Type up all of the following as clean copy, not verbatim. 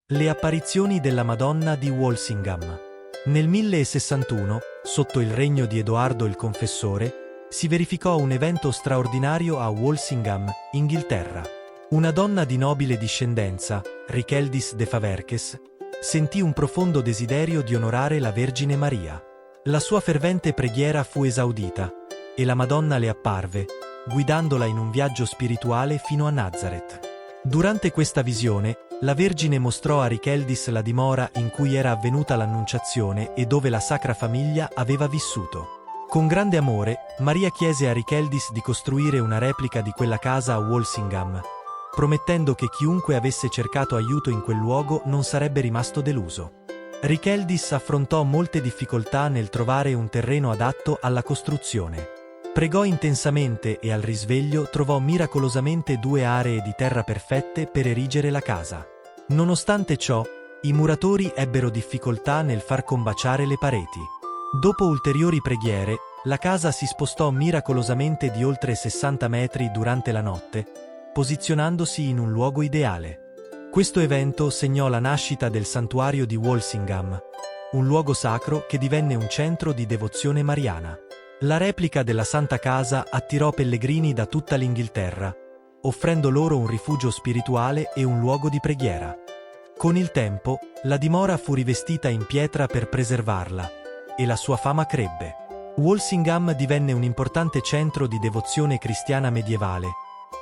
Le apparizioni della Madonna di Walsingham. Nel 1061, sotto il regno di Edoardo il Confessore, si verificò un evento straordinario a Walsingham, Inghilterra. Una donna di nobile discendenza, Richeldis de Faverques, sentì un profondo desiderio di onorare la Vergine Maria. La sua fervente preghiera fu esaudita, e la Madonna le apparve, guidandola in un viaggio spirituale fino a Nazareth. Durante questa visione, la Vergine mostrò a Richeldis la dimora in cui era avvenuta l'Annunciazione e dove la Sacra Famiglia aveva vissuto. Con grande amore, Maria chiese a Richeldis di costruire una replica di quella casa a Walsingham, promettendo che chiunque avesse cercato aiuto in quel luogo non sarebbe rimasto deluso. Richeldis affrontò molte difficoltà nel trovare un terreno adatto alla costruzione. Pregò intensamente e al risveglio trovò miracolosamente 2 aree di terra perfette per erigere la casa. Nonostante ciò, i muratori ebbero difficoltà nel far combaciare le pareti. Dopo ulteriori preghiere, la casa si spostò miracolosamente di oltre 60 metri durante la notte, posizionandosi in un luogo ideale. Questo evento segnò la nascita del santuario di Walsingham, un luogo sacro che divenne un centro di devozione mariana. La replica della Santa Casa attirò pellegrini da tutta l'Inghilterra, offrendo loro un rifugio spirituale e un luogo di preghiera. Con il tempo, la dimora fu rivestita in pietra per preservarla, e la sua fama crebbe. Walsingham divenne un importante centro di devozione cristiana medievale,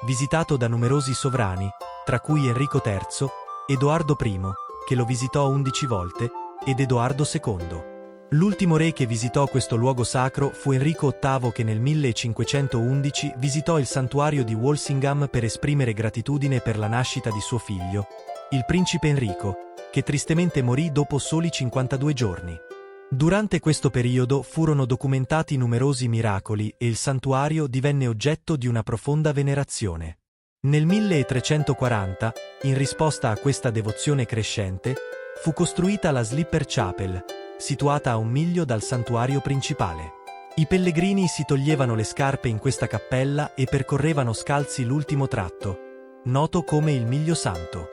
visitato da numerosi sovrani, tra cui Enrico III, Edoardo I, che lo visitò 11 volte, ed Edoardo II. L'ultimo re che visitò questo luogo sacro fu Enrico VIII, che nel 1511 visitò il santuario di Walsingham per esprimere gratitudine per la nascita di suo figlio, il principe Enrico, che tristemente morì dopo soli 52 giorni. Durante questo periodo furono documentati numerosi miracoli e il santuario divenne oggetto di una profonda venerazione. Nel 1340, in risposta a questa devozione crescente, fu costruita la Slipper Chapel, situata a 1 miglio dal santuario principale. I pellegrini si toglievano le scarpe in questa cappella e percorrevano scalzi l'ultimo tratto, noto come il Miglio Santo.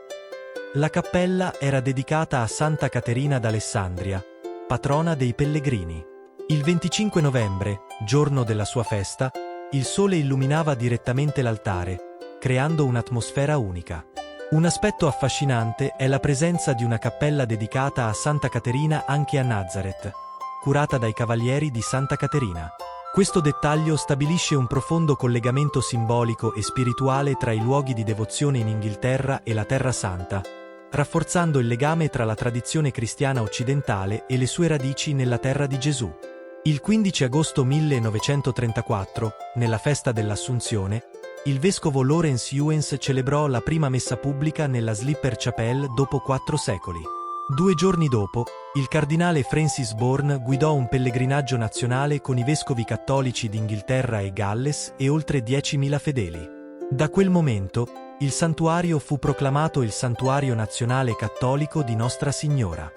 La cappella era dedicata a Santa Caterina d'Alessandria, patrona dei pellegrini. Il 25 novembre, giorno della sua festa, il sole illuminava direttamente l'altare, creando un'atmosfera unica. Un aspetto affascinante è la presenza di una cappella dedicata a Santa Caterina anche a Nazareth, curata dai Cavalieri di Santa Caterina. Questo dettaglio stabilisce un profondo collegamento simbolico e spirituale tra i luoghi di devozione in Inghilterra e la Terra Santa, rafforzando il legame tra la tradizione cristiana occidentale e le sue radici nella terra di Gesù. Il 15 agosto 1934, nella festa dell'Assunzione, il vescovo Lawrence Ewens celebrò la prima messa pubblica nella Slipper Chapel dopo 4 secoli. 2 giorni dopo, il cardinale Francis Bourne guidò un pellegrinaggio nazionale con i vescovi cattolici d'Inghilterra e Galles e oltre 10.000 fedeli. Da quel momento, il santuario fu proclamato il Santuario Nazionale Cattolico di Nostra Signora.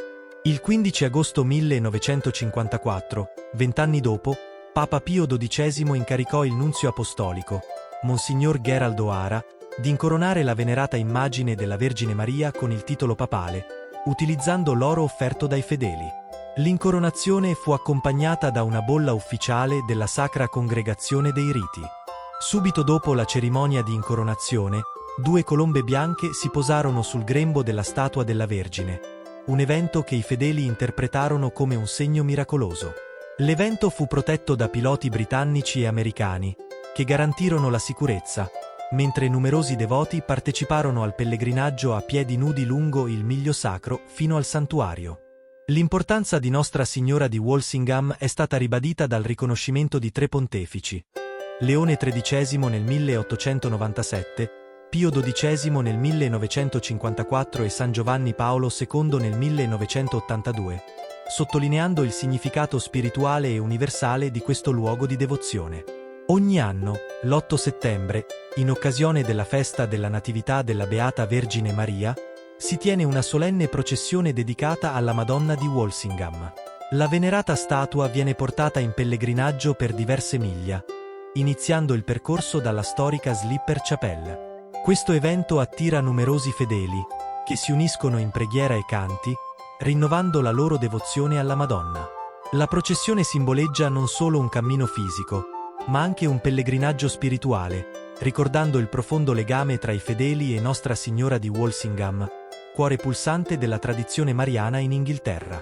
Il 15 agosto 1954, 20 anni dopo, Papa Pio XII incaricò il nunzio apostolico, Monsignor Gerald O'Hara, di incoronare la venerata immagine della Vergine Maria con il titolo papale, utilizzando l'oro offerto dai fedeli. L'incoronazione fu accompagnata da una bolla ufficiale della Sacra Congregazione dei Riti. Subito dopo la cerimonia di incoronazione, 2 colombe bianche si posarono sul grembo della statua della Vergine, un evento che i fedeli interpretarono come un segno miracoloso. L'evento fu protetto da piloti britannici e americani, che garantirono la sicurezza, mentre numerosi devoti parteciparono al pellegrinaggio a piedi nudi lungo il Miglio Sacro fino al santuario. L'importanza di Nostra Signora di Walsingham è stata ribadita dal riconoscimento di 3 pontefici: Leone XIII nel 1897, Pio XII nel 1954 e San Giovanni Paolo II nel 1982, sottolineando il significato spirituale e universale di questo luogo di devozione. Ogni anno, l'8 settembre, in occasione della festa della Natività della Beata Vergine Maria, si tiene una solenne processione dedicata alla Madonna di Walsingham. La venerata statua viene portata in pellegrinaggio per diverse miglia, iniziando il percorso dalla storica Slipper Chapel. Questo evento attira numerosi fedeli, che si uniscono in preghiera e canti, rinnovando la loro devozione alla Madonna. La processione simboleggia non solo un cammino fisico, ma anche un pellegrinaggio spirituale, ricordando il profondo legame tra i fedeli e Nostra Signora di Walsingham, cuore pulsante della tradizione mariana in Inghilterra.